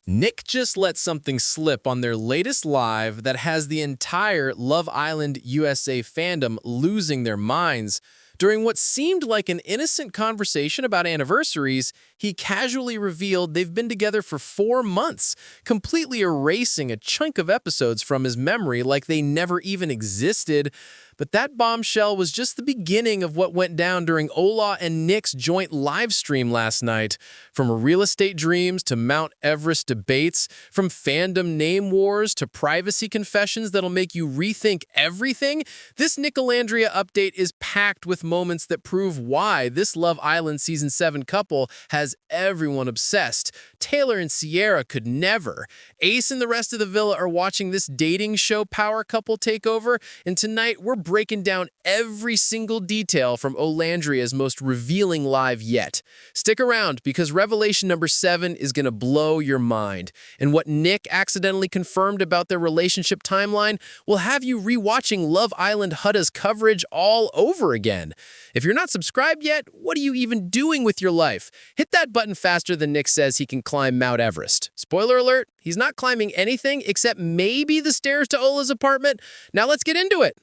Nick just let something slip on their latest live that has the entire Love Island USA fandom losing their minds. During what seemed like an innocent conversation about anniversaries, he casually revealed they've been together for 4 months, completely erasing a chunk of episodes from his memory like they never even existed. But that bombshell was just the beginning of what went down during Ola and Nick's joint live stream last night. From real estate dreams to Mount Everest debates, from fandom name wars to privacy confessions that'll make you rethink everything, this Nicolandria update is packed with moments that prove why this Love Island Season 7 couple has everyone obsessed. Taylor and Cierra could never. Ace and the rest of the villa are watching this dating show power couple take over, and tonight we're breaking down every single detail from Olandria's most revealing live yet. Stick around because revelation number 7 is going to blow your mind. And what Nick accidentally confirmed about their relationship timeline will have you rewatching Love Island Huda's coverage all over again. If you're not subscribed yet, what are you even doing with your life? Hit that button faster than Nick says he can climb Mount Everest. Spoiler alert, he's not climbing anything except maybe the stairs to Ola's apartment. Now let's get into it.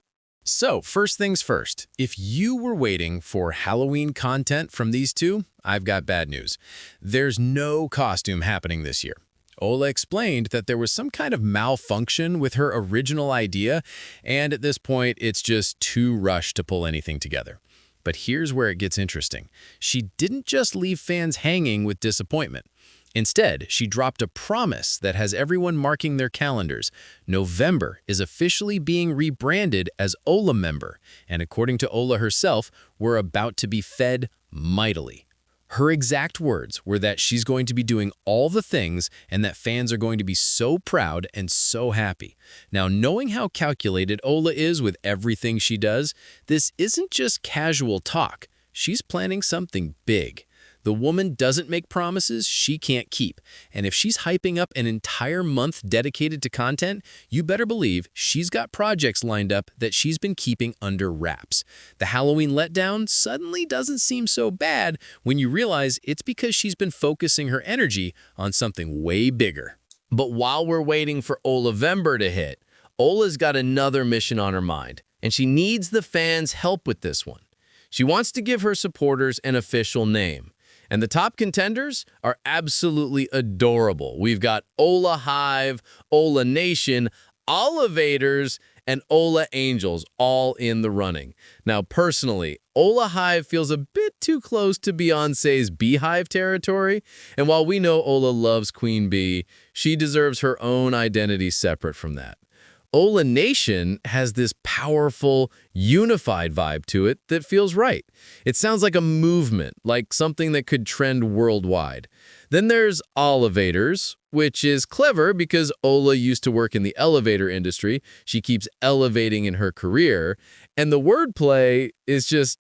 So, first things first, if you were waiting for Halloween content from these two, I've got bad news. There's no costume happening this year. Ola explained that there was some kind of malfunction with her original idea, and at this point, it's just too rushed to pull anything together. But here's where it gets interesting. She didn't just leave fans hanging with disappointment. Instead, she dropped a promise that has everyone marking their calendars. November is officially being rebranded as Olvevember, and according to Ola herself, we're about to be fed mightily. Her exact words were that she's going to be doing all the things and that fans are going to be so proud and so happy. Now, knowing how calculated Ola is with everything she does, this isn't just casual talk. She's planning something big. The woman doesn't make promises she can't keep, and if she's hyping up an entire month dedicated to content, you better believe she's got projects lined up that she's been keeping under wraps. The Halloween letdown suddenly doesn't seem so bad when you realize it's because she's been focusing her energy on something way bigger. But while we're waiting for Olvevember to hit, Ola's got another mission on her mind, and she needs the fans' help with this one. She wants to give her supporters an official name. And the top contenders are absolutely adorable. We've got Ola Hive, Ola Nation, Olivators, and Ola Angels all in the running. Now, personally, Ola Hive feels a bit too close to Beyoncé's Beehive territory. And while we know Ola loves Queen Bee, she deserves her own identity separate from that. Ola Nation has this powerful, unified vibe to it that feels right. It sounds like a movement, like something that could trend worldwide. Then there's Olivators, which is clever because Ola used to work in the elevator industry. She keeps elevating in her career, and the wordplay is just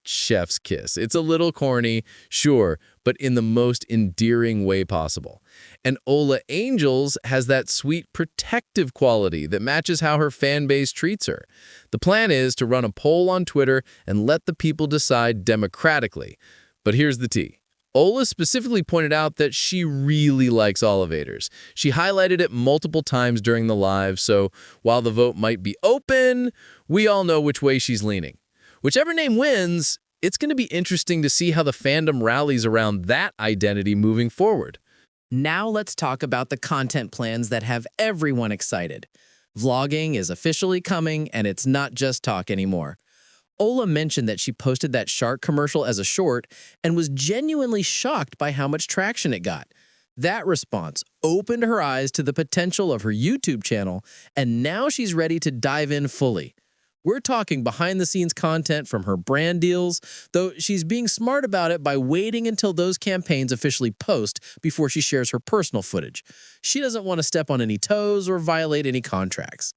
chef's kiss. It's a little corny, sure, but in the most endearing way possible. And Ola Angels has that sweet protective quality that matches how her fan base treats her. The plan is to run a poll on Twitter and let the people decide democratically. But here's the tea. Ola specifically pointed out that she really likes Olivators. She highlighted it multiple times during the live, so while the vote might be open, we all know which way she's leaning. Whichever name wins, it's going to be interesting to see how the fandom rallies around that identity moving forward. Now let's talk about the content plans that have everyone excited. Vlogging is officially coming, and it's not just talk anymore. Ola mentioned that she posted that shark commercial as a short and was genuinely shocked by how much traction it got. That response opened her eyes to the potential of her YouTube channel, and now she's ready to dive in fully. We're talking behind-the-scenes content from her brand deals, though she's being smart about it by waiting until those campaigns officially post before she shares her personal footage. She doesn't want to step on any toes or violate any contracts.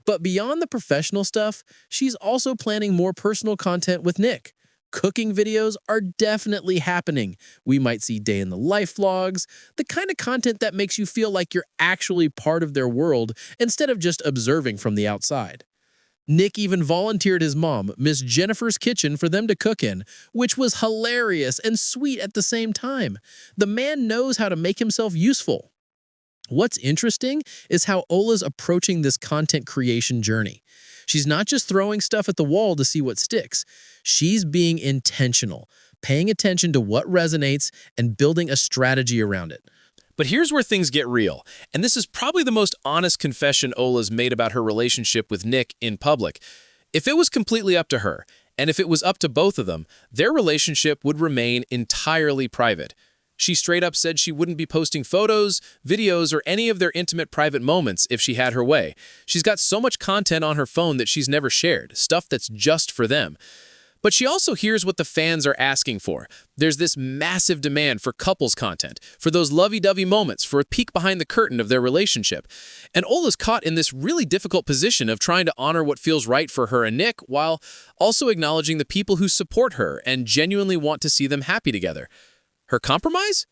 But beyond the professional stuff, she's also planning more personal content with Nick. Cooking videos are definitely happening. We might see day-in-the-life vlogs, the kind of content that makes you feel like you're actually part of their world instead of just observing from the outside. Nick even volunteered his mom, Miss Jennifer's kitchen, for them to cook in, which was hilarious and sweet at the same time. The man knows how to make himself useful. What's interesting is how Ola's approaching this content creation journey. She's not just throwing stuff at the wall to see what sticks. She's being intentional, paying attention to what resonates and building a strategy around it. But here's where things get real, and this is probably the most honest confession Ola's made about her relationship with Nick in public. If it was completely up to her, and if it was up to both of them, their relationship would remain entirely private. She straight up said she wouldn't be posting photos, videos, or any of their intimate private moments if she had her way. She's got so much content on her phone that she's never shared, stuff that's just for them. But she also hears what the fans are asking for. There's this massive demand for couples content, for those lovey-dovey moments, for a peek behind the curtain of their relationship. And Ola's caught in this really difficult position of trying to honor what feels right for her and Nick while also acknowledging the people who support her and genuinely want to see them happy together. Her compromise?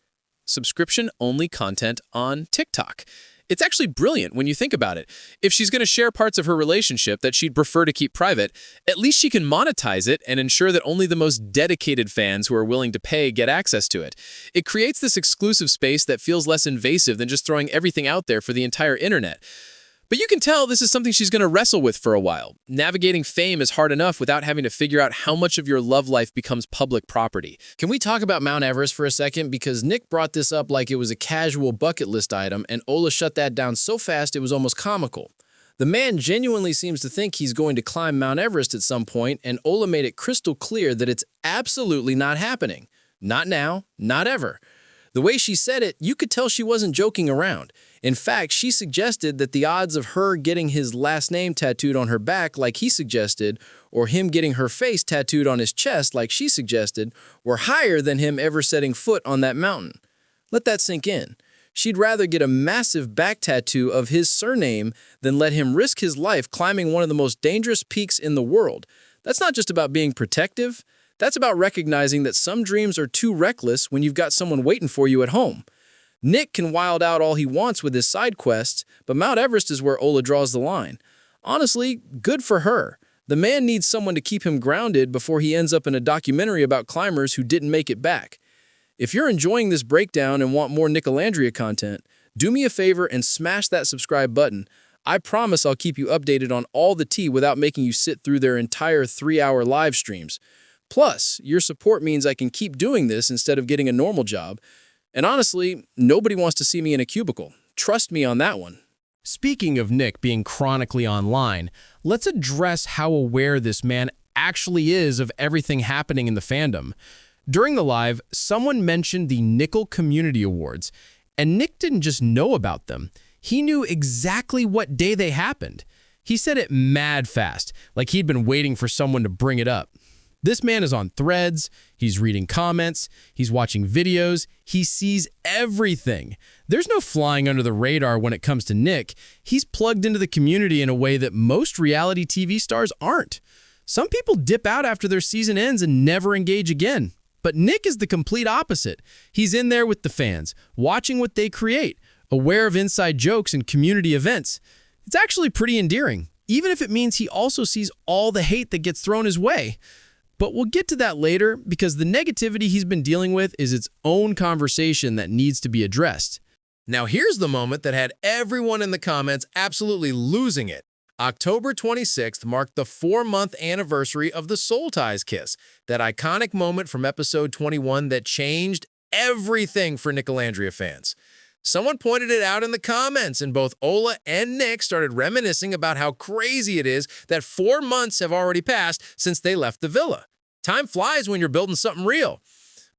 Subscription-only content on TikTok. It's actually brilliant when you think about it. If she's going to share parts of her relationship that she'd prefer to keep private, at least she can monetize it and ensure that only the most dedicated fans who are willing to pay get access to it. It creates this exclusive space that feels less invasive than just throwing everything out there for the entire internet. But you can tell this is something she's going to wrestle with for a while. Navigating fame is hard enough without having to figure out how much of your love life becomes public property. Can we talk about Mount Everest for a second? Because Nick brought this up like it was a casual bucket list item, and Ola shut that down so fast it was almost comical. The man genuinely seems to think he's going to climb Mount Everest at some point, and Ola made it crystal clear that it's absolutely not happening. Not now, not ever. The way she said it, you could tell she wasn't joking around. In fact, she suggested that the odds of her getting his last name tattooed on her back like he suggested, or him getting her face tattooed on his chest like she suggested, were higher than him ever setting foot on that mountain. Let that sink in. She'd rather get a massive back tattoo of his surname than let him risk his life climbing one of the most dangerous peaks in the world. That's not just about being protective. That's about recognizing that some dreams are too reckless when you've got someone waiting for you at home. Nick can wild out all he wants with his side quests, but Mount Everest is where Ola draws the line. Honestly, good for her. The man needs someone to keep him grounded before he ends up in a documentary about climbers who didn't make it back. If you're enjoying this breakdown and want more Nicolandria content, do me a favor and smash that subscribe button. I promise I'll keep you updated on all the tea without making you sit through their entire 3-hour live streams. Plus, your support means I can keep doing this instead of getting a normal job. And honestly, nobody wants to see me in a cubicle. Trust me on that one. Speaking of Nick being chronically online, let's address how aware this man actually is of everything happening in the fandom. During the live, someone mentioned the Nickel Community Awards, and Nick didn't just know about them. He knew exactly what day they happened. He said it mad fast, like he'd been waiting for someone to bring it up. This man is on threads, he's reading comments, he's watching videos, he sees everything. There's no flying under the radar when it comes to Nick. He's plugged into the community in a way that most reality TV stars aren't. Some people dip out after their season ends and never engage again. But Nick is the complete opposite. He's in there with the fans, watching what they create, aware of inside jokes and community events. It's actually pretty endearing, even if it means he also sees all the hate that gets thrown his way. But we'll get to that later because the negativity he's been dealing with is its own conversation that needs to be addressed. Now here's the moment that had everyone in the comments absolutely losing it. October 26th marked the 4-month anniversary of the Soul Ties kiss, that iconic moment from episode 21 that changed everything for Nicolandria fans. Someone pointed it out in the comments, and both Ola and Nick started reminiscing about how crazy it is that 4 months have already passed since they left the villa. Time flies when you're building something real.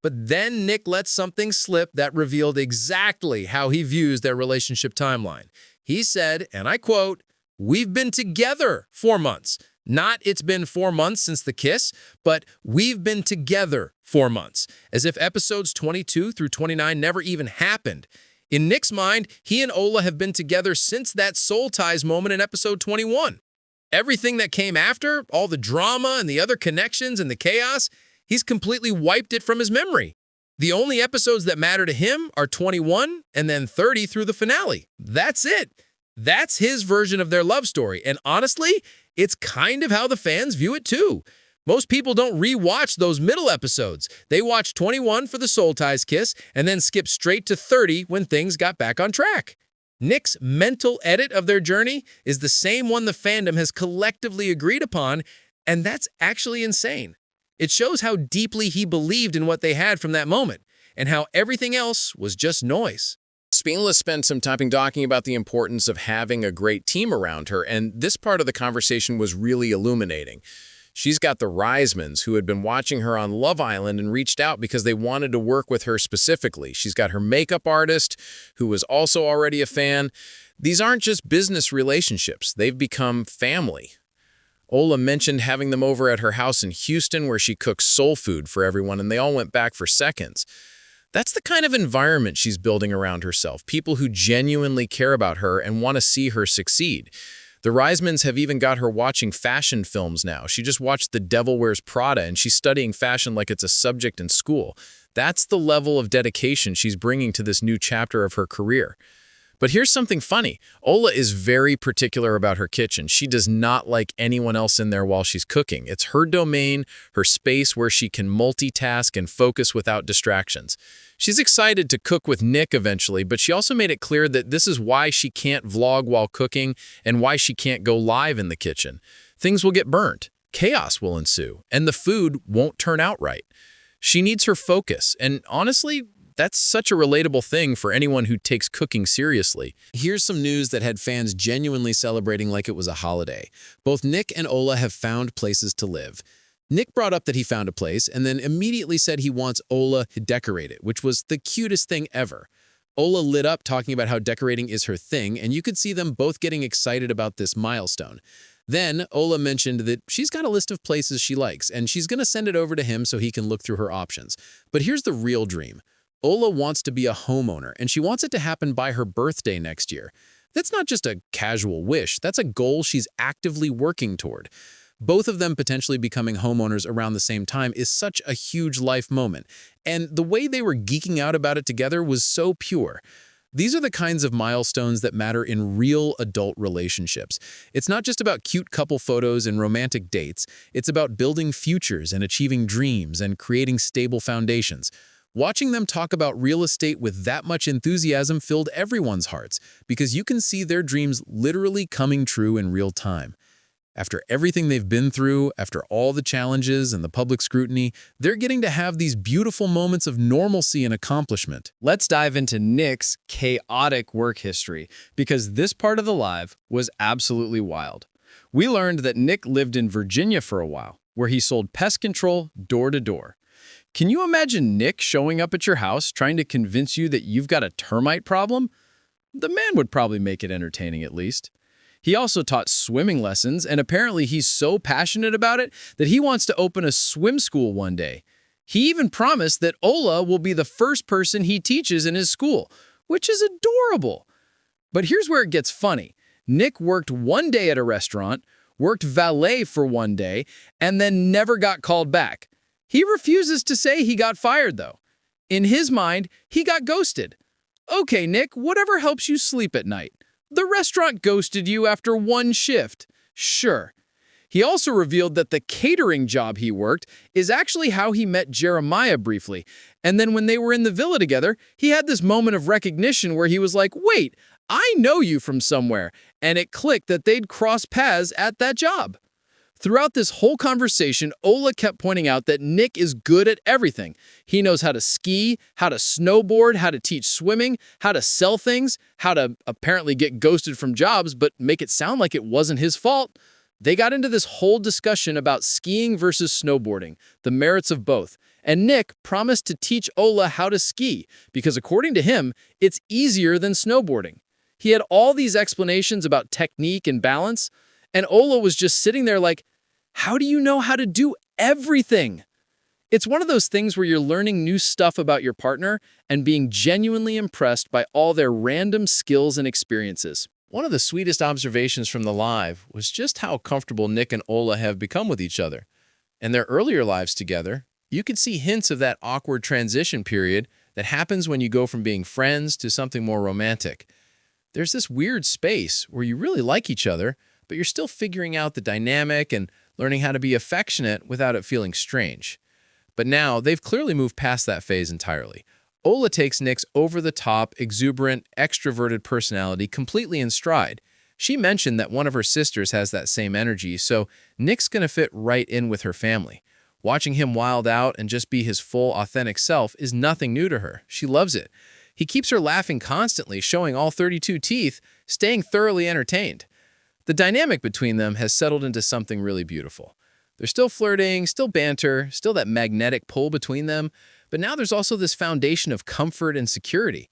But then Nick let something slip that revealed exactly how he views their relationship timeline. He said, and I quote, "We've been together 4 months. Not it's been 4 months since the kiss, but we've been together 4 months," as if episodes 22 through 29 never even happened. In Nick's mind, he and Ola have been together since that Soul Ties moment in episode 21. Everything that came after, all the drama and the other connections and the chaos, he's completely wiped it from his memory. The only episodes that matter to him are 21 and then 30 through the finale. That's it. That's his version of their love story. And honestly, it's kind of how the fans view it too. Most people don't re-watch those middle episodes. They watch 21 for the Soul Ties kiss and then skip straight to 30 when things got back on track. Nick's mental edit of their journey is the same one the fandom has collectively agreed upon, and that's actually insane. It shows how deeply he believed in what they had from that moment, and how everything else was just noise. Spinella spent some time talking about the importance of having a great team around her, and this part of the conversation was really illuminating. She's got the Reismans, who had been watching her on Love Island and reached out because they wanted to work with her specifically. She's got her makeup artist, who was also already a fan. These aren't just business relationships. They've become family. Ola mentioned having them over at her house in Houston where she cooks soul food for everyone, and they all went back for seconds. That's the kind of environment she's building around herself, people who genuinely care about her and want to see her succeed. The Reismans have even got her watching fashion films now. She just watched The Devil Wears Prada, and she's studying fashion like it's a subject in school. That's the level of dedication she's bringing to this new chapter of her career. But here's something funny. Ola is very particular about her kitchen. She does not like anyone else in there while she's cooking. It's her domain, her space where she can multitask and focus without distractions. She's excited to cook with Nick eventually, but she also made it clear that this is why she can't vlog while cooking and why she can't go live in the kitchen. Things will get burnt, chaos will ensue, and the food won't turn out right. She needs her focus, and honestly, that's such a relatable thing for anyone who takes cooking seriously. Here's some news that had fans genuinely celebrating like it was a holiday. Both Nick and Ola have found places to live. Nick brought up that he found a place and then immediately said he wants Ola to decorate it, which was the cutest thing ever. Ola lit up talking about how decorating is her thing, and you could see them both getting excited about this milestone. Then Ola mentioned that she's got a list of places she likes, and she's going to send it over to him so he can look through her options. But here's the real dream. Ola wants to be a homeowner, and she wants it to happen by her birthday next year. That's not just a casual wish, that's a goal she's actively working toward. Both of them potentially becoming homeowners around the same time is such a huge life moment, and the way they were geeking out about it together was so pure. These are the kinds of milestones that matter in real adult relationships. It's not just about cute couple photos and romantic dates, it's about building futures and achieving dreams and creating stable foundations. Watching them talk about real estate with that much enthusiasm filled everyone's hearts because you can see their dreams literally coming true in real time. After everything they've been through, after all the challenges and the public scrutiny, they're getting to have these beautiful moments of normalcy and accomplishment. Let's dive into Nick's chaotic work history because this part of the live was absolutely wild. We learned that Nick lived in Virginia for a while, where he sold pest control door to door. Can you imagine Nick showing up at your house trying to convince you that you've got a termite problem? The man would probably make it entertaining at least. He also taught swimming lessons, and apparently he's so passionate about it that he wants to open a swim school one day. He even promised that Ola will be the first person he teaches in his school, which is adorable. But here's where it gets funny. Nick worked one day at a restaurant, worked valet for one day, and then never got called back. He refuses to say he got fired, though. In his mind, he got ghosted. Okay, Nick, whatever helps you sleep at night. The restaurant ghosted you after one shift. Sure. He also revealed that the catering job he worked is actually how he met Jeremiah briefly. And then when they were in the villa together, he had this moment of recognition where he was like, wait, I know you from somewhere. And it clicked that they'd cross paths at that job. Throughout this whole conversation, Ola kept pointing out that Nick is good at everything. He knows how to ski, how to snowboard, how to teach swimming, how to sell things, how to apparently get ghosted from jobs, but make it sound like it wasn't his fault. They got into this whole discussion about skiing versus snowboarding, the merits of both. And Nick promised to teach Ola how to ski because according to him, it's easier than snowboarding. He had all these explanations about technique and balance, and Ola was just sitting there like, how do you know how to do everything? It's one of those things where you're learning new stuff about your partner and being genuinely impressed by all their random skills and experiences. One of the sweetest observations from the live was just how comfortable Nick and Ola have become with each other. In their earlier lives together, you could see hints of that awkward transition period that happens when you go from being friends to something more romantic. There's this weird space where you really like each other, but you're still figuring out the dynamic and learning how to be affectionate without it feeling strange. But now, they've clearly moved past that phase entirely. Ola takes Nick's over-the-top, exuberant, extroverted personality completely in stride. She mentioned that one of her sisters has that same energy, so Nick's gonna fit right in with her family. Watching him wild out and just be his full, authentic self is nothing new to her. She loves it. He keeps her laughing constantly, showing all 32 teeth, staying thoroughly entertained. The dynamic between them has settled into something really beautiful. They're still flirting, still banter, still that magnetic pull between them, but now there's also this foundation of comfort and security.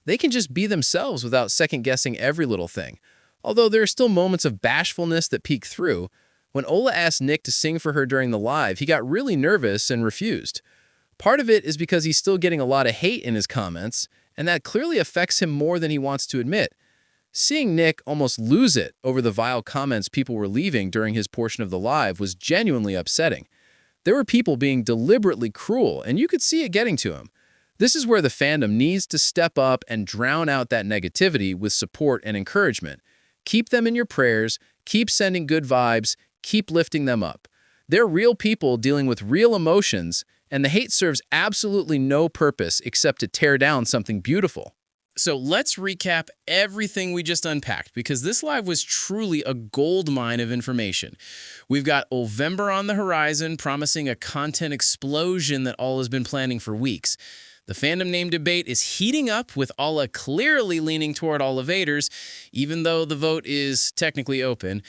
They can just be themselves without second-guessing every little thing. Although there are still moments of bashfulness that peek through. When Ola asked Nick to sing for her during the live, he got really nervous and refused. Part of it is because he's still getting a lot of hate in his comments, and that clearly affects him more than he wants to admit. Seeing Nick almost lose it over the vile comments people were leaving during his portion of the live was genuinely upsetting. There were people being deliberately cruel, and you could see it getting to him. This is where the fandom needs to step up and drown out that negativity with support and encouragement. Keep them in your prayers, keep sending good vibes, keep lifting them up. They're real people dealing with real emotions, and the hate serves absolutely no purpose except to tear down something beautiful. So let's recap everything we just unpacked, because this live was truly a goldmine of information. We've got Olvevember on the horizon, promising a content explosion that All has been planning for weeks. The fandom name debate is heating up, with Alla clearly leaning toward Olvevember, even though the vote is technically open.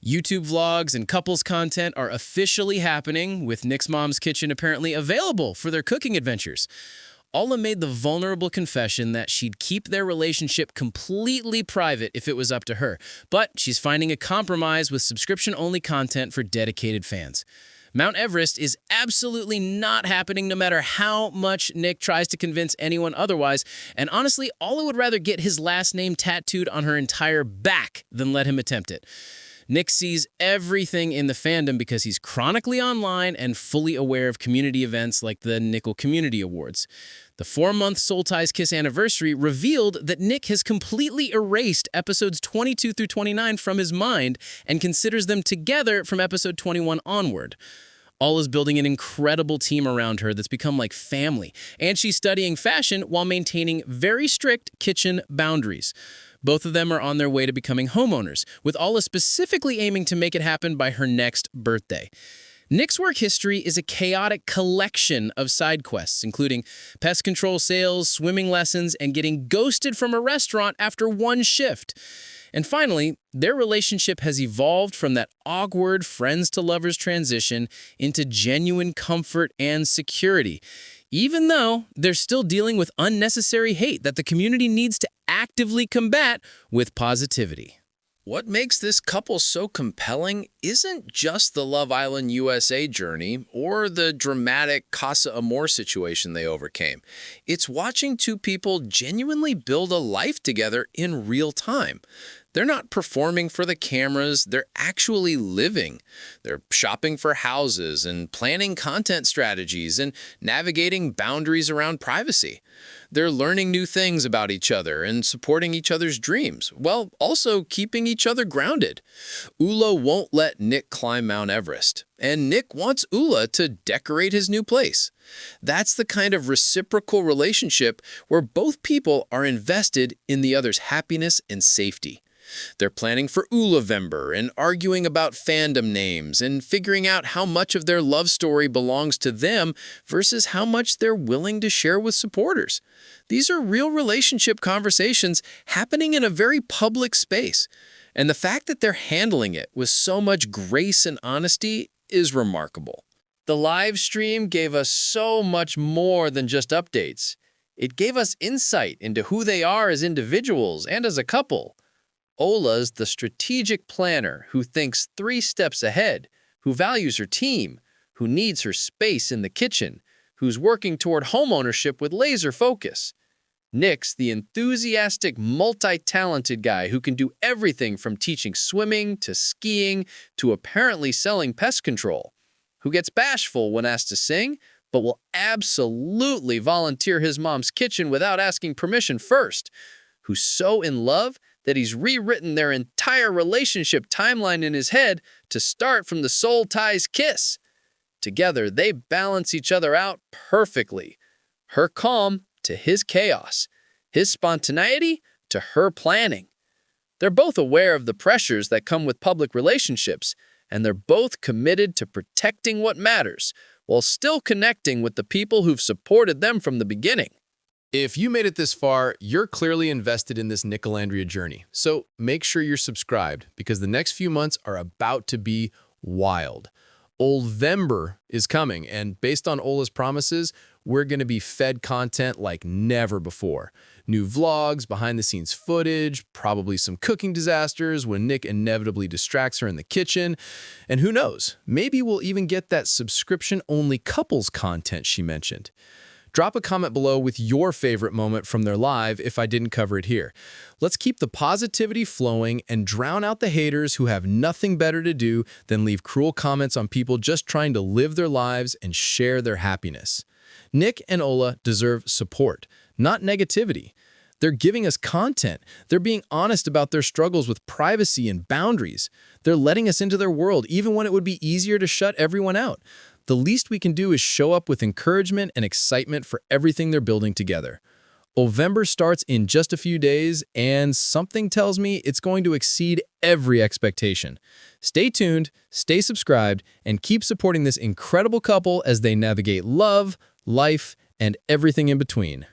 YouTube vlogs and couples content are officially happening, with Nick's mom's kitchen apparently available for their cooking adventures. Alla made the vulnerable confession that she'd keep their relationship completely private if it was up to her, but she's finding a compromise with subscription-only content for dedicated fans. Mount Everest is absolutely not happening no matter how much Nick tries to convince anyone otherwise, and honestly, Alla would rather get his last name tattooed on her entire back than let him attempt it. Nick sees everything in the fandom because he's chronically online and fully aware of community events like the Nickel Community Awards. The 4-month Soul Ties Kiss anniversary revealed that Nick has completely erased episodes 22 through 29 from his mind and considers them together from episode 21 onward. All is building an incredible team around her that's become like family, and she's studying fashion while maintaining very strict kitchen boundaries. Both of them are on their way to becoming homeowners, with Alla specifically aiming to make it happen by her next birthday. Nick's work history is a chaotic collection of side quests, including pest control sales, swimming lessons, and getting ghosted from a restaurant after one shift. And finally, their relationship has evolved from that awkward friends-to-lovers transition into genuine comfort and security, even though they're still dealing with unnecessary hate that the community needs to actively combat with positivity. What makes this couple so compelling isn't just the Love Island USA journey or the dramatic Casa Amor situation they overcame. It's watching two people genuinely build a life together in real time. They're not performing for the cameras, they're actually living. They're shopping for houses and planning content strategies and navigating boundaries around privacy. They're learning new things about each other and supporting each other's dreams, while also keeping each other grounded. Ula won't let Nick climb Mount Everest, and Nick wants Ula to decorate his new place. That's the kind of reciprocal relationship where both people are invested in the other's happiness and safety. They're planning for Olvevember and arguing about fandom names and figuring out how much of their love story belongs to them versus how much they're willing to share with supporters. These are real relationship conversations happening in a very public space, and the fact that they're handling it with so much grace and honesty is remarkable. The live stream gave us so much more than just updates. It gave us insight into who they are as individuals and as a couple. Ola's the strategic planner who thinks 3 steps ahead, who values her team, who needs her space in the kitchen, who's working toward homeownership with laser focus. Nick's the enthusiastic, multi-talented guy who can do everything from teaching swimming to skiing to apparently selling pest control, who gets bashful when asked to sing, but will absolutely volunteer his mom's kitchen without asking permission first, who's so in love that he's rewritten their entire relationship timeline in his head to start from the soul ties kiss. Together, they balance each other out perfectly. Her calm to his chaos, his spontaneity to her planning. They're both aware of the pressures that come with public relationships, and they're both committed to protecting what matters while still connecting with the people who've supported them from the beginning. If you made it this far, you're clearly invested in this Nicolandria journey. So make sure you're subscribed because the next few months are about to be wild. Olvevember is coming, and based on Ola's promises, we're going to be fed content like never before. New vlogs, behind-the-scenes footage, probably some cooking disasters when Nick inevitably distracts her in the kitchen. And who knows, maybe we'll even get that subscription-only couples content she mentioned. Drop a comment below with your favorite moment from their live if I didn't cover it here. Let's keep the positivity flowing and drown out the haters who have nothing better to do than leave cruel comments on people just trying to live their lives and share their happiness. Nick and Ola deserve support, not negativity. They're giving us content. They're being honest about their struggles with privacy and boundaries. They're letting us into their world, even when it would be easier to shut everyone out. The least we can do is show up with encouragement and excitement for everything they're building together. Olvevember starts in just a few days, and something tells me it's going to exceed every expectation. Stay tuned, stay subscribed, and keep supporting this incredible couple as they navigate love, life, and everything in between.